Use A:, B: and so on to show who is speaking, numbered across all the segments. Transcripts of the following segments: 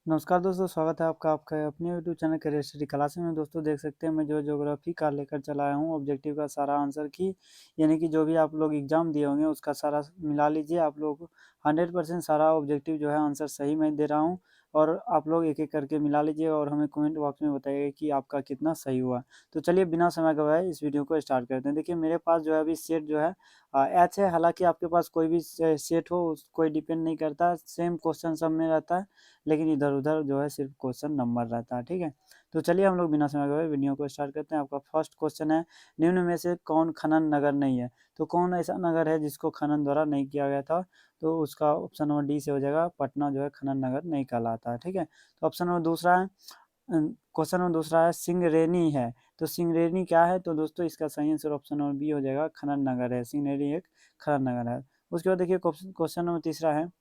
A: नमस्कार दोस्तों, स्वागत है आपका आपका अपने YouTube channel career study classes में। दोस्तों देख सकते हैं मैं जो ज्योग्राफी का लेकर चला आया हूँ ऑब्जेक्टिव का सारा आंसर की, यानी कि जो भी आप लोग एग्जाम दिए होंगे उसका सारा मिला लीजिए। आप लोग 100% सारा ऑब्जेक्टिव जो है आंसर सही मैं दे रहा हूँ, और आप लोग एक एक करके मिला लीजिए और हमें कमेंट बॉक्स में बताइएगा कि आपका कितना सही हुआ। तो चलिए बिना समय गवाए इस वीडियो को स्टार्ट करते हैं। देखिए मेरे पास जो है अभी सेट जो है एच है। हालांकि आपके पास कोई भी सेट हो कोई डिपेंड नहीं करता, सेम क्वेश्चन सब में रहता है, लेकिन इधर-उधर जो है सिर्फ क्वेश्चन नंबर रहता है, ठीक है। तो चलिए हम लोग बिना समय गवाए वीडियो को स्टार्ट करते हैं। आपका फर्स्ट क्वेश्चन है, निम्न में से कौन खनन नगर नहीं है? तो कौन ऐसा नगर है जिसको खनन द्वारा नहीं किया गया था? तो उसका ऑप्शन नंबर डी से हो जाएगा, पटना जो है खनन नगर नहीं कहलाता है, ठीक है। तो ऑप्शन नंबर दूसरा है, क्वेश्चन नंबर दूसरा है सिंगरेनी है। तो सिंगरेनी क्या है? तो दोस्तों इसका सही आंसर ऑप्शन नंबर बी हो जाएगा, खनन नगर है। सिंगरेनी एक खनन नगर है। उसके बाद देखिए क्वेश्चन नंबर तीसरा है,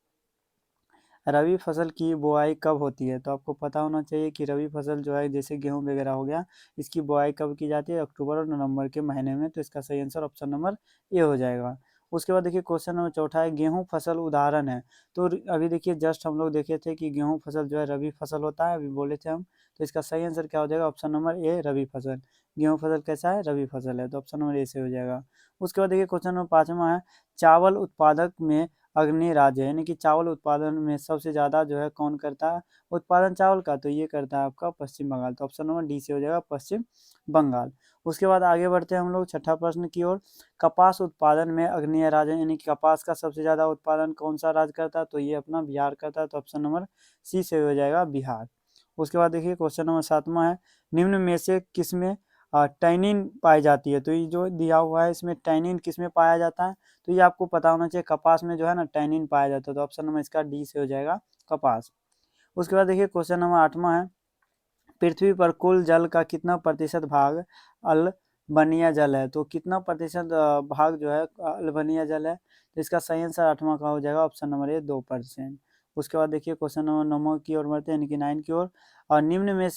A: रबी फसल की बुआई कब होती है? तो आपको पता होना चाहिए कि रबी फसल जो है जैसे गेहूँ वगैरह हो गया, इसकी बुआई कब की जाती है? अक्टूबर और नवंबर के महीने में। तो इसका सही आंसर ऑप्शन नंबर ए हो जाएगा। उसके बाद देखिए क्वेश्चन नंबर चौथा है, गेहूँ फसल उदाहरण है। तो अभी देखिए जस्ट हम लोग देखे थे कि गेहूँ फसल जो है रबी फसल होता है, अभी बोले थे हम। तो इसका सही आंसर क्या हो जाएगा? ऑप्शन नंबर ए रबी फसल। गेहूँ फसल कैसा है? रबी फसल है, तो ऑप्शन नंबर ए से हो जाएगा। उसके बाद देखिए क्वेश्चन नंबर पाँचवा है, चावल उत्पादक में अग्रणी राज्य है, यानी कि चावल उत्पादन में सबसे ज़्यादा जो है कौन करता है उत्पादन चावल का? तो ये करता है आपका पश्चिम बंगाल। तो ऑप्शन नंबर डी से हो जाएगा, पश्चिम बंगाल। उसके बाद आगे बढ़ते हैं हम लोग छठा प्रश्न की ओर, कपास उत्पादन में अग्रणी राज्य यानी कि कपास का सबसे ज़्यादा उत्पादन कौन सा राज्य करता है? तो ये अपना बिहार करता है। तो ऑप्शन नंबर सी से हो जाएगा, बिहार। उसके बाद देखिए क्वेश्चन नंबर सातवां है, निम्न में से किसमें टैनिन पाई जाती है? तो ये जो दिया हुआ है इसमें टैनिन किसमें पाया जाता है? तो ये आपको पता होना चाहिए, कपास में जो है ना टैनिन पाया जाता है। तो ऑप्शन नंबर इसका डी से हो जाएगा, कपास। उसके बाद देखिए क्वेश्चन नंबर आठवां है, पृथ्वी पर कुल जल का कितना प्रतिशत भाग अल्बनिया जल है? तो कितना प्रतिशत भाग जो है अल्बनिया जल है? तो इसका सही आंसर आठवां का हो जाएगा, ऑप्शन नंबर ए 2%। उसके बाद देखिए क्वेश्चन नंबर 9 की ओर बढ़ते हैं, यानी कि 9 की ओर, और निम्न में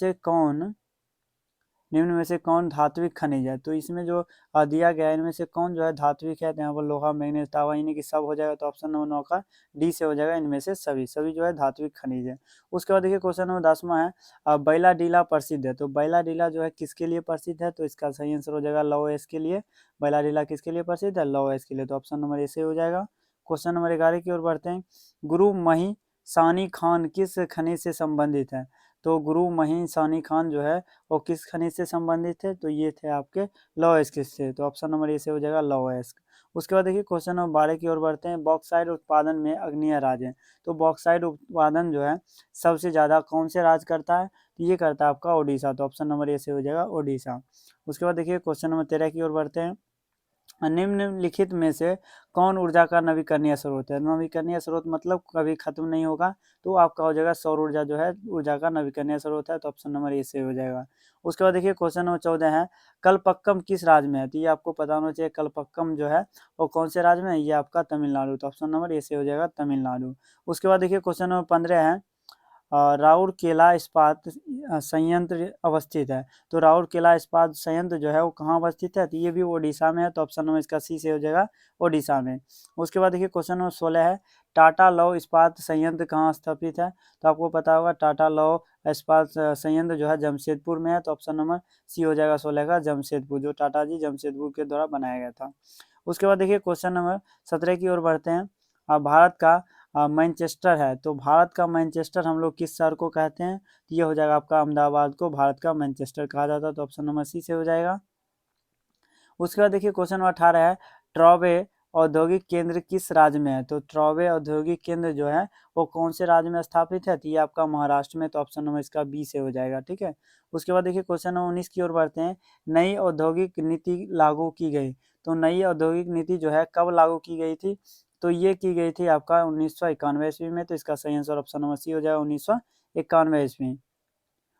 A: से कौन धात्विक खनिज है? तो इसमें जो दिया गया है इनमें से कौन जो है धात्विक है? तो यहाँ पर लोहा मैग्नीज तांबा यानी कि सब हो जाएगा। तो ऑप्शन नंबर 9 का डी से हो जाएगा, इनमें से सभी सभी जो है धात्विक खनिज है। उसके बाद देखिए क्वेश्चन नंबर 10वां है, बैला डीला प्रसिद्ध है। तो बैला डीला जो है किसके लिए प्रसिद्ध है? तो इसका सही आंसर हो जाएगा लौह अयस्क के लिए। बैला डीला किसके लिए प्रसिद्ध है? लौह अयस्क के लिए। तो ऑप्शन नंबर ए से हो जाएगा। क्वेश्चन नंबर 11 की ओर बढ़ते हैं, गुरु मही सानी खान किस खनिज से संबंधित है? तो गुरु मही सानी खान जो है वो किस खनिज से संबंधित थे? तो ये थे आपके लौह अयस्क से। तो ऑप्शन नंबर ए से हो जाएगा, लौह अयस्क। उसके बाद देखिए क्वेश्चन नंबर 12 की ओर बढ़ते हैं, बॉक्साइट उत्पादन में अग्नेय राज्य है। तो बॉक्साइट उत्पादन जो है सबसे ज्यादा कौन से राज्य करता है? तो ये करता है आपका ओडिशा। तो ऑप्शन नंबर ए से हो जाएगा, ओडिशा। उसके बाद देखिए क्वेश्चन नंबर 13 की ओर बढ़ते हैं, निम्नलिखित में से कौन ऊर्जा का नवीकरणीय स्रोत है? नवीकरणीय स्रोत मतलब कभी खत्म नहीं होगा। तो आपका हो जाएगा सौर ऊर्जा जो है ऊर्जा का नवीकरणीय स्रोत है। तो ऑप्शन नंबर ए से हो जाएगा। उसके बाद देखिए क्वेश्चन नंबर 14 है, कलपक्कम किस राज्य में है? तो ये आपको पता होना चाहिए, कलपक्कम जो है वो कौन से राज्य में है? ये आपका तमिलनाडु। तो ऑप्शन नंबर ए से हो जाएगा, तमिलनाडु। उसके बाद देखिए क्वेश्चन नंबर 15 है, राउरकेला इस्पात संयंत्र अवस्थित है। तो राउरकेला इस्पात संयंत्र जो है वो कहाँ अवस्थित है? तो ये भी ओडिशा में है। तो ऑप्शन नंबर इसका सी से हो जाएगा, ओडिशा में। उसके बाद देखिए क्वेश्चन नंबर 16 है, टाटा लौह इस्पात संयंत्र कहाँ स्थापित है? तो आपको पता होगा टाटा लौह इस्पात संयंत्र जो है जमशेदपुर में है। तो ऑप्शन नंबर सी हो जाएगा 16 का, जमशेदपुर, जो टाटा जी जमशेदपुर के द्वारा बनाया गया था। उसके बाद देखिए क्वेश्चन नंबर 17 की ओर बढ़ते हैं, भारत का मैनचेस्टर है। तो भारत का मैनचेस्टर हम लोग किस शहर को कहते हैं? तो ये हो जाएगा आपका अहमदाबाद को भारत का मैनचेस्टर कहा जाता है। तो ऑप्शन नंबर सी से हो जाएगा। उसके बाद देखिए क्वेश्चन नंबर 18 है, ट्रॉवे औद्योगिक केंद्र किस राज्य में है? तो ट्रॉवे औद्योगिक केंद्र जो है वो कौन से राज्य में स्थापित है? तो ये आपका महाराष्ट्र में। तो ऑप्शन नंबर इसका बी से हो जाएगा, ठीक है। उसके बाद देखिए क्वेश्चन नंबर 19 की ओर बढ़ते हैं, नई औद्योगिक नीति लागू की गई। तो नई औद्योगिक नीति जो है कब लागू की गई थी? तो ये की गई थी आपका 1991 ईस्वी में। तो इसका सही आंसर ऑप्शन नंबर सी हो जाएगा, 1991 ईस्वी।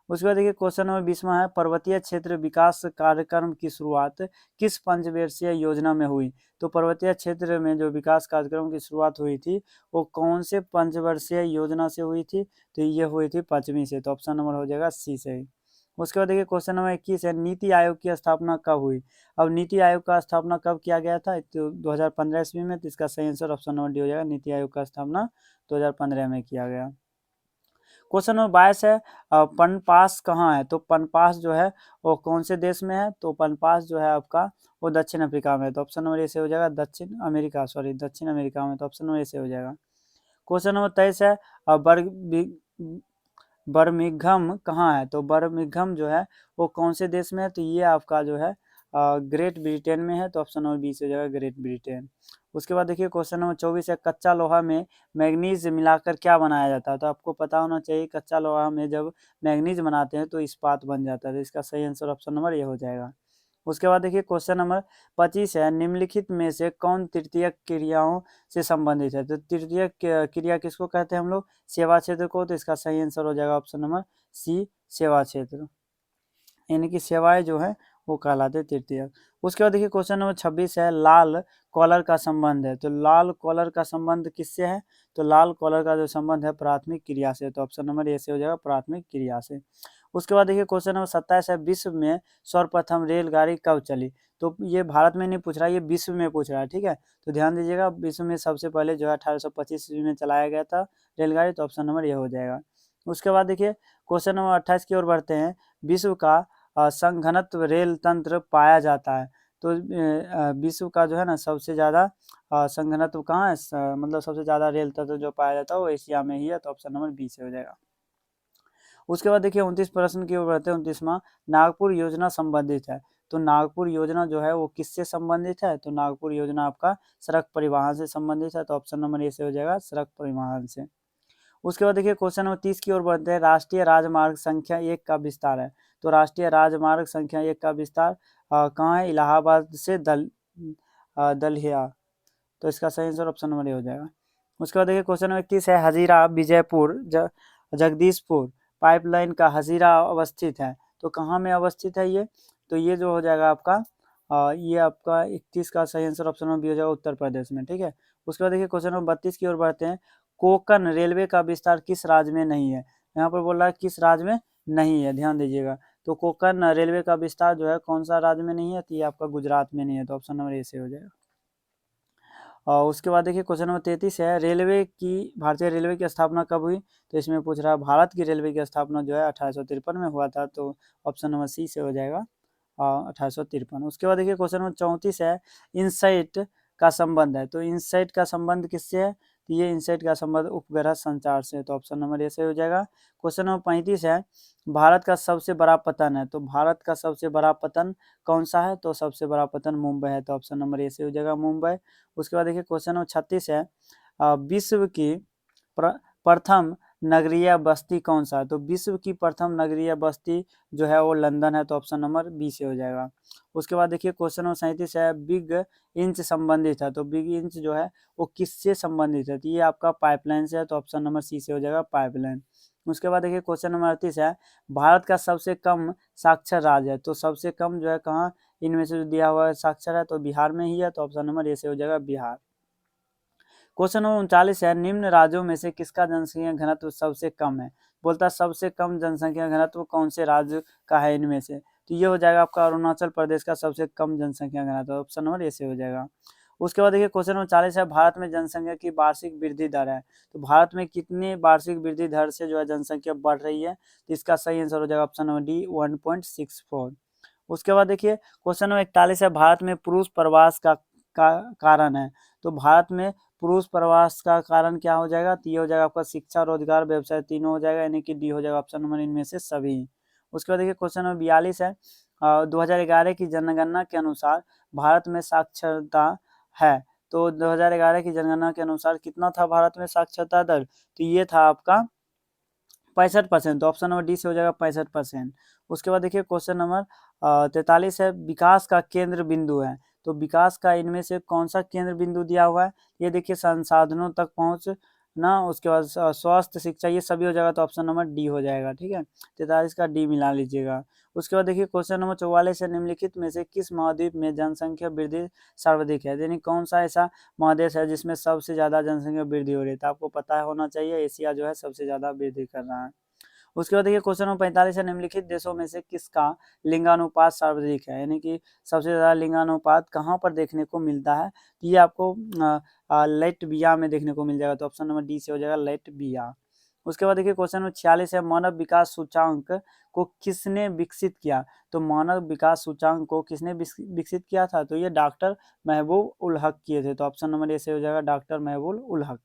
A: उसके बाद देखिए क्वेश्चन नंबर 20वां है, पर्वतीय क्षेत्र विकास कार्यक्रम की शुरुआत किस पंचवर्षीय योजना में हुई? तो पर्वतीय क्षेत्र में जो विकास कार्यक्रम की शुरुआत हुई थी वो कौन से पंचवर्षीय योजना से हुई थी? तो ये हुई थी पांचवी से। तो ऑप्शन नंबर हो जाएगा सी से। उसके बाद देखिए क्वेश्चन नंबर 21 है, नीति आयोग की स्थापना कब हुई? अब नीति आयोग का स्थापना कब किया गया था? तो 2015 ईस्वी में। तो इसका सही आंसर ऑप्शन नंबर डी हो जाएगा, नीति आयोग का स्थापना 2015 में किया गया। क्वेश्चन नंबर 22 है पनपास कहाँ है? तो पनपास जो है वो कौन से देश में है? तो पनपास जो है आपका वो दक्षिण अफ्रीका में है। तो ऑप्शन नंबर ए से हो जाएगा दक्षिण अमेरिका में। तो ऑप्शन नंबर ए से हो जाएगा। क्वेश्चन नंबर 23 है बर्मिंघम कहाँ है? तो बर्मिंघम जो है वो कौन से देश में है? तो ये आपका जो है ग्रेट ब्रिटेन में है। तो ऑप्शन नंबर बी से हो जाएगा ग्रेट ब्रिटेन। उसके बाद देखिए क्वेश्चन नंबर 24 है कच्चा लोहा में मैग्नीज मिलाकर क्या बनाया जाता है? तो आपको पता होना चाहिए कच्चा लोहा में जब मैग्नीज बनाते हैं तो इस्पात बन जाता है। तो इसका सही आंसर ऑप्शन नंबर ये हो जाएगा। उसके बाद देखिए क्वेश्चन नंबर 25 है निम्नलिखित में से कौन तृतीयक क्रियाओं से संबंधित है? तो तृतीयक क्रिया किसको कहते हैं हम लोग? सेवा क्षेत्र को। तो इसका सही आंसर हो जाएगा ऑप्शन नंबर सी सेवा क्षेत्र, यानी कि सेवाएं जो है वो कहलाते तृतीयक। उसके बाद देखिए क्वेश्चन नंबर 26 है लाल कॉलर का संबंध है। तो लाल कॉलर का संबंध किससे है? तो लाल कॉलर का जो संबंध है प्राथमिक क्रिया से। तो ऑप्शन नंबर ए से हो जाएगा प्राथमिक क्रिया से। उसके बाद देखिए क्वेश्चन नंबर 27 है विश्व में सर्वप्रथम रेलगाड़ी कब चली? तो ये भारत में नहीं पूछ रहा है, ये विश्व में पूछ रहा है, ठीक है। तो ध्यान दीजिएगा विश्व में सबसे पहले जो है 1825 ईस्वी में चलाया गया था रेलगाड़ी। तो ऑप्शन नंबर ये हो जाएगा। उसके बाद देखिए क्वेश्चन नंबर 28 की ओर बढ़ते हैं। विश्व का संघनत्व रेल तंत्र पाया जाता है। तो विश्व का जो है ना सबसे ज़्यादा संघनत्व कहाँ है? मतलब सबसे ज़्यादा रेल तंत्र जो पाया जाता है वो एशिया में ही है। तो ऑप्शन नंबर बी से हो जाएगा। उसके बाद देखिए 29 प्रश्न की ओर बढ़ते हैं। 29वां नागपुर योजना संबंधित है। तो नागपुर योजना जो है वो किससे संबंधित है? तो नागपुर योजना आपका सड़क परिवहन से संबंधित है। तो ऑप्शन नंबर ए से हो जाएगा सड़क परिवहन से। उसके बाद देखिए क्वेश्चन नंबर 30 की ओर बढ़ते हैं। राष्ट्रीय राजमार्ग संख्या 1 का विस्तार है। तो राष्ट्रीय राजमार्ग संख्या 1 का विस्तार कहाँ है? इलाहाबाद से दलिया। तो इसका सही आंसर ऑप्शन नंबर ए हो जाएगा। उसके बाद देखिए क्वेश्चन नंबर 31 है हजीरा विजयपुर जगदीशपुर पाइपलाइन का हजीरा अवस्थित है। तो कहाँ में अवस्थित है ये? तो ये जो हो जाएगा आपका ये आपका 31 का सही आंसर ऑप्शन नंबर बी हो जाएगा उत्तर प्रदेश में, ठीक है। उसके बाद देखिए क्वेश्चन नंबर 32 की ओर बढ़ते हैं। कोंकण रेलवे का विस्तार किस राज्य में नहीं है? यहाँ पर बोल रहा है किस राज्य में नहीं है, ध्यान दीजिएगा। तो कोंकण रेलवे का विस्तार जो है कौन सा राज्य में नहीं है? तो ये आपका गुजरात में नहीं है। तो ऑप्शन नंबर ए से हो जाएगा। और उसके बाद देखिए क्वेश्चन नंबर 33 है भारतीय रेलवे की स्थापना कब हुई? तो इसमें पूछ रहा है भारत की रेलवे की स्थापना जो है 1853 में हुआ था। तो ऑप्शन नंबर सी से हो जाएगा 1853। उसके बाद देखिए क्वेश्चन नंबर 34 है इनसाइट का संबंध है। तो इनसाइट का संबंध किससे है? तो ये इनसाइट का संबंध उपग्रह संचार से। तो ऑप्शन नंबर ए से हो जाएगा। क्वेश्चन नंबर 35 है भारत का सबसे बड़ा पतन है। तो भारत का सबसे बड़ा पतन कौन सा है? तो सबसे बड़ा पतन मुंबई है। तो ऑप्शन नंबर ए से हो जाएगा मुंबई। उसके बाद देखिए क्वेश्चन नंबर 36 है विश्व की प्रथम नगरीय बस्ती कौन सा है? तो विश्व की प्रथम नगरीय बस्ती जो है वो लंदन है। तो ऑप्शन नंबर बी से हो जाएगा। उसके बाद देखिए क्वेश्चन नंबर 37 है बिग इंच संबंधित है। तो बिग इंच जो है वो किससे संबंधित है? तो ये आपका पाइपलाइन से है। तो ऑप्शन नंबर सी से हो जाएगा पाइपलाइन। उसके बाद देखिए क्वेश्चन नंबर 38 है भारत का सबसे कम साक्षर राज्य है। तो सबसे कम जो है कहाँ इनमें से जो दिया हुआ है साक्षर है? तो बिहार में ही है। तो ऑप्शन नंबर ए से हो जाएगा बिहार। क्वेश्चन नंबर 39 है निम्न राज्यों में से किसका जनसंख्या घनत्व सबसे कम है? बोलता है सबसे कम जनसंख्या घनत्व कौन से राज्य का है इनमें से? तो ये हो जाएगा आपका अरुणाचल प्रदेश का सबसे कम जनसंख्या घनत्व। ऑप्शन नंबर ए से हो जाएगा। उसके बाद देखिए क्वेश्चन नंबर 40 है भारत में जनसंख्या की वार्षिक वृद्धि दर है। तो भारत में कितनी वार्षिक वृद्धि दर से जो है जनसंख्या बढ़ रही है? तो इसका सही आंसर हो जाएगा ऑप्शन नंबर डी 1.64। उसके बाद देखिए क्वेश्चन नंबर 41 है भारत में पुरुष प्रवास का कारण है। तो भारत में पुरुष प्रवास का कारण क्या हो जाएगा? तो ये हो जाएगा आपका शिक्षा रोजगार व्यवसाय तीनों हो जाएगा, यानी कि डी हो जाएगा ऑप्शन नंबर इनमें से सभी। उसके बाद देखिए क्वेश्चन नंबर 42 है 2011 की जनगणना के अनुसार भारत में साक्षरता है। तो 2011 की जनगणना के अनुसार कितना था भारत में साक्षरता दर? तो ये था आपका 65%। तो ऑप्शन नंबर डी से हो जाएगा 65%। उसके बाद देखिए क्वेश्चन नंबर 43 है विकास का केंद्र बिंदु है। तो विकास का इनमें से कौन सा केंद्र बिंदु दिया हुआ है? ये देखिए संसाधनों तक पहुंच ना, उसके बाद स्वास्थ्य शिक्षा, ये सभी हो जाएगा। तो ऑप्शन नंबर डी हो जाएगा, ठीक है। 43 का डी मिला लीजिएगा। उसके बाद देखिए क्वेश्चन नंबर 44 है निम्नलिखित में से किस महाद्वीप में जनसंख्या वृद्धि सर्वाधिक है? यानी कौन सा ऐसा महादेश है जिसमें सबसे ज्यादा जनसंख्या वृद्धि हो रही है? तो आपको पता होना चाहिए एशिया जो है सबसे ज्यादा वृद्धि कर रहा है। उसके बाद देखिए क्वेश्चन नंबर 45 है निम्नलिखित देशों में से किसका लिंगानुपात सर्वाधिक है? यानी कि सबसे ज्यादा लिंगानुपात कहाँ पर देखने को मिलता है? तो ये आपको लेटविया में देखने को मिल जाएगा। तो ऑप्शन नंबर डी से हो जाएगा लेटविया। उसके बाद देखिए क्वेश्चन नंबर 46 है, मानव विकास सूचांक को किसने विकसित किया? तो मानव विकास सूचांक को किसने विकसित किया था? तो ये डॉक्टर महबूब उल हक किए थे। तो ऑप्शन नंबर ए से हो जाएगा डॉक्टर महबूब उल हक।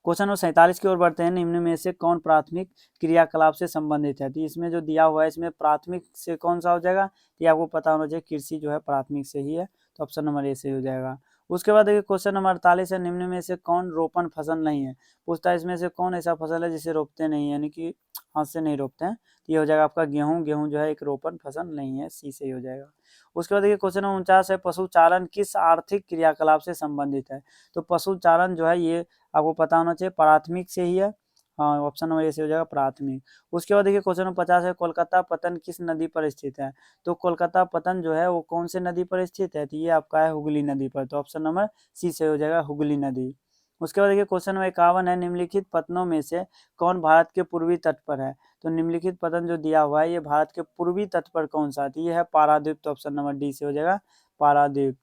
A: क्वेश्चन नंबर 47 की ओर बढ़ते हैं, निम्न में से कौन प्राथमिक क्रियाकलाप से संबंधित है? तो इसमें जो दिया हुआ है इसमें प्राथमिक से कौन सा हो जाएगा? ये आपको पता होना चाहिए, कृषि जो है प्राथमिक से ही है। तो ऑप्शन नंबर ए से हो जाएगा। उसके बाद देखिए क्वेश्चन नंबर 48 है, निम्न में से कौन रोपण फसल नहीं है? पूछता है इसमें से कौन ऐसा फसल है जिसे रोपते नहीं, यानी कि हाथ से नहीं रोपते हैं। तो ये हो जाएगा आपका गेहूं। गेहूं जो है एक रोपण फसल नहीं है, सी से ही हो जाएगा। उसके बाद देखिए क्वेश्चन नंबर 49 है, पशुचारण किस आर्थिक क्रियाकलाप से संबंधित है? तो पशुचारण जो है ये आपको पता होना चाहिए प्राथमिक से ही है। हाँ, ऑप्शन नंबर ए से हो जाएगा प्राथमिक। उसके बाद देखिए क्वेश्चन नंबर 50 है, कोलकाता पतन किस नदी पर स्थित है? तो कोलकाता पतन जो है वो कौन से नदी पर स्थित है? तो ये आपका है हुगली नदी पर। तो ऑप्शन नंबर सी से हो जाएगा हुगली नदी। उसके बाद देखिए क्वेश्चन नंबर 51 है, निम्नलिखित पतनों में से कौन भारत के पूर्वी तट पर है? तो निम्नलिखित पतन जो दिया हुआ है ये भारत के पूर्वी तट पर कौन सा है? तो ये है पारादीप। तो ऑप्शन नंबर डी से हो जाएगा पारादीप।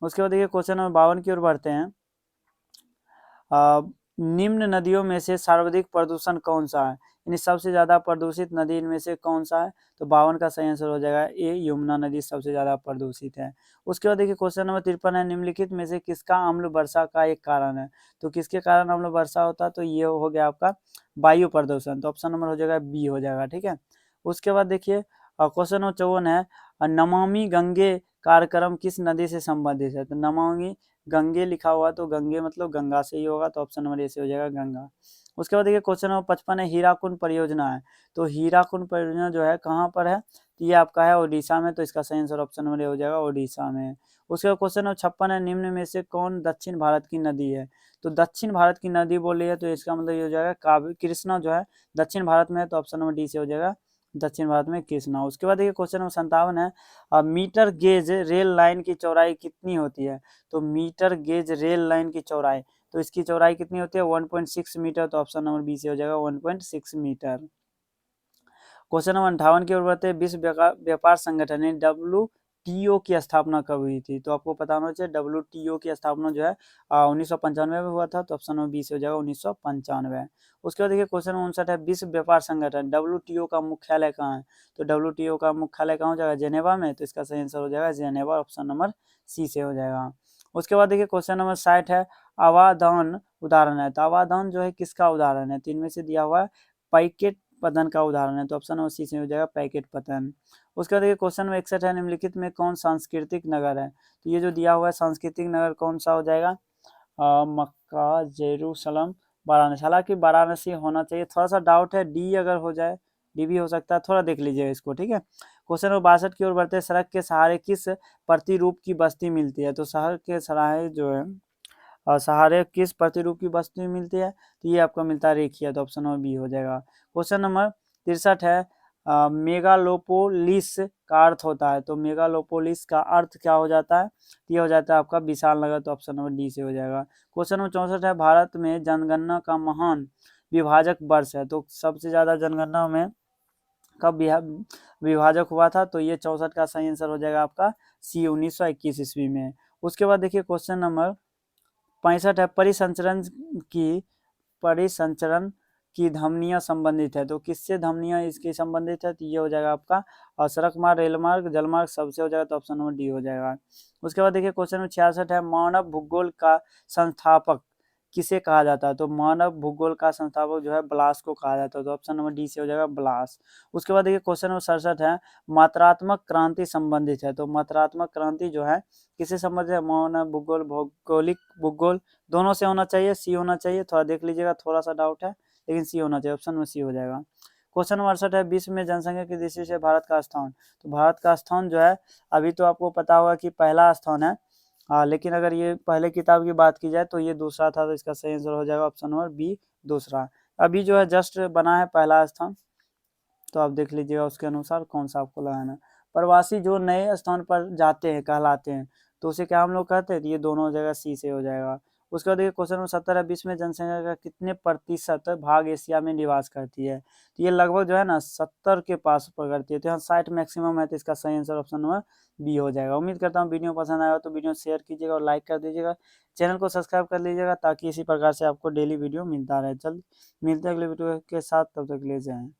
A: उसके बाद देखिए क्वेश्चन नंबर 52 की ओर बढ़ते हैं। निम्न नदियों में से सर्वाधिक प्रदूषण कौन सा है? यानी सबसे ज्यादा प्रदूषित नदी इनमें से कौन सा है? तो 52 का सही आंसर हो जाएगा ए, यमुना नदी सबसे ज्यादा प्रदूषित है। उसके बाद देखिए क्वेश्चन नंबर 53 है, निम्नलिखित में से किसका अम्ल वर्षा का एक कारण है? तो किसके कारण अम्ल वर्षा होता है? तो ये हो गया आपका वायु प्रदूषण। तो ऑप्शन नंबर हो जाएगा बी हो जाएगा। ठीक है। उसके बाद देखिए क्वेश्चन नंबर 54 है, नमामि गंगे कार्यक्रम किस नदी से संबंधित है? तो नमामि गंगे लिखा हुआ तो गंगे मतलब गंगा से ही होगा। तो ऑप्शन नंबर ए से हो जाएगा गंगा। उसके बाद देखिए क्वेश्चन नंबर 55 है, हीराकुंड परियोजना है। तो हीराकुंड परियोजना जो है कहाँ पर है? तो ये आपका है ओडिशा में। तो इसका सही आंसर ऑप्शन नंबर ए हो जाएगा ओडिशा में। उसके बाद क्वेश्चन नंबर 56 है, निम्न में से कौन दक्षिण भारत की नदी है? तो दक्षिण भारत की नदी बोल रही है तो इसका मतलब ये हो जाएगा कावेरी। कृष्णा जो है दक्षिण भारत में है। तो ऑप्शन नंबर डी से हो जाएगा दक्षिण भारत में कृष्णा। उसके बाद देखिए क्वेश्चन नंबर 57 है, मीटर गेज रेल लाइन की चौड़ाई कितनी होती है? तो मीटर गेज रेल लाइन की चौड़ाई, तो इसकी चौड़ाई कितनी होती है? 1.6 मीटर। तो ऑप्शन नंबर बी से हो जाएगा 1.6 मीटर। क्वेश्चन नंबर 58 की ओर बढ़ते हैं, विश्व व्यापार संगठन ने WTO की स्थापना कब हुई थी? तो आपको पता होना चाहिए WTO की स्थापना जो है 1995 में हुआ था। तो ऑप्शन नंबर बी से हो जाएगा 1995। उसके बाद देखिए क्वेश्चन नंबर 59 है, विश्व व्यापार संगठन WTO का मुख्यालय कहाँ है? तो WTO का मुख्यालय कहाँ हो जाएगा? जेनेवा में। तो इसका सही आंसर हो जाएगा जेनेवा। ऑप्शन नंबर सी से हो जाएगा। उसके बाद देखिए क्वेश्चन नंबर 60 है, अवादान उदाहरण है। तो अवादान जो है किसका उदाहरण है? तो इनमें से दिया हुआ है पैकेट पतन का उदाहरण है। तो ऑप्शन नंबर सी से हो जाएगा पैकेट पतन। उसके बाद देखिए क्वेश्चन नंबर 61 है, निम्नलिखित में कौन सांस्कृतिक नगर है? तो ये जो दिया हुआ है सांस्कृतिक नगर कौन सा हो जाएगा? मक्का, जेरूसलम, वाराणसी। हालांकि वाराणसी होना चाहिए, थोड़ा सा डाउट है, डी अगर हो जाए, डी भी हो सकता है, थोड़ा देख लीजिएगा इसको। ठीक है। क्वेश्चन नंबर 62 की ओर बढ़ते हैं, सड़क के सहारे किस प्रतिरूप की बस्ती मिलती है? तो शहर के सहारे जो है सहारे किस प्रतिरूप की वस्तु मिलती है? तो ये आपको मिलता है रेखीय। तो ऑप्शन नंबर बी हो जाएगा। क्वेश्चन नंबर 63 है, मेगालोपोलिस का अर्थ होता है। तो मेगालोपोलिस का अर्थ क्या हो जाता है? ये हो जाता है आपका विशाल नगर। तो ऑप्शन नंबर डी से हो जाएगा। क्वेश्चन नंबर 64 है, भारत में जनगणना का महान विभाजक वर्ष है। तो सबसे ज्यादा जनगणना में कब विभाजक हुआ था? तो ये 64 का सही आंसर हो जाएगा आपका सी, 1921 ईस्वी में। उसके बाद देखिए क्वेश्चन नंबर 65 है, परिसंचरण की धमनियां संबंधित है। तो किससे धमनियां इसकी संबंधित है? तो ये हो जाएगा आपका सड़क मार्ग, रेल मार्ग, जल मार्ग सबसे हो जाएगा। तो ऑप्शन नंबर डी हो जाएगा। उसके बाद देखिए क्वेश्चन नंबर 66 है, मानव भूगोल का संस्थापक किसे कहा जाता है? तो मानव भूगोल का संस्थापक जो है ब्लास को कहा जाता है। तो ऑप्शन नंबर डी से हो जाएगा ब्लास। उसके बाद देखिए क्वेश्चन नंबर 67 है, मात्रात्मक क्रांति संबंधित है। तो मात्रात्मक क्रांति जो है किससे संबंधित है? मानव भूगोल, भौगोलिक भूगोल, दोनों से होना चाहिए, सी होना चाहिए। थोड़ा देख लीजिएगा, थोड़ा सा डाउट है, लेकिन सी होना चाहिए। ऑप्शन में सी हो जाएगा। क्वेश्चन नंबर 68 है, विश्व में जनसंख्या की दृष्टि से भारत का स्थान। तो भारत का स्थान जो है अभी तो आपको पता होगा कि पहला स्थान है। लेकिन अगर ये पहले किताब की बात की जाए तो ये दूसरा था। तो इसका सही आंसर हो जाएगा ऑप्शन नंबर बी, दूसरा। अभी जो है जस्ट बना है पहला स्थान। तो आप देख लीजिएगा उसके अनुसार कौन सा आपको लगाना है। प्रवासी जो नए स्थान पर जाते हैं कहलाते हैं, तो उसे क्या हम लोग कहते हैं? तो ये दोनों जगह सी से हो जाएगा। उसके बाद देखिए क्वेश्चन नंबर 70 है, विश्व में जनसंख्या का कितने प्रतिशत भाग एशिया में निवास करती है। तो ये लगभग जो है ना 70 के पास करती है, तो यहाँ 60 मैक्सिमम है, तो इसका सही आंसर ऑप्शन नंबर बी हो जाएगा। उम्मीद करता हूँ वीडियो पसंद आया तो वीडियो शेयर कीजिएगा और लाइक कर दीजिएगा, चैनल को सब्सक्राइब कर लीजिएगा ताकि इसी प्रकार से आपको डेली वीडियो मिलता रहे। चल मिलते हैं अगले वीडियो के साथ, तब तक ले जाएँ।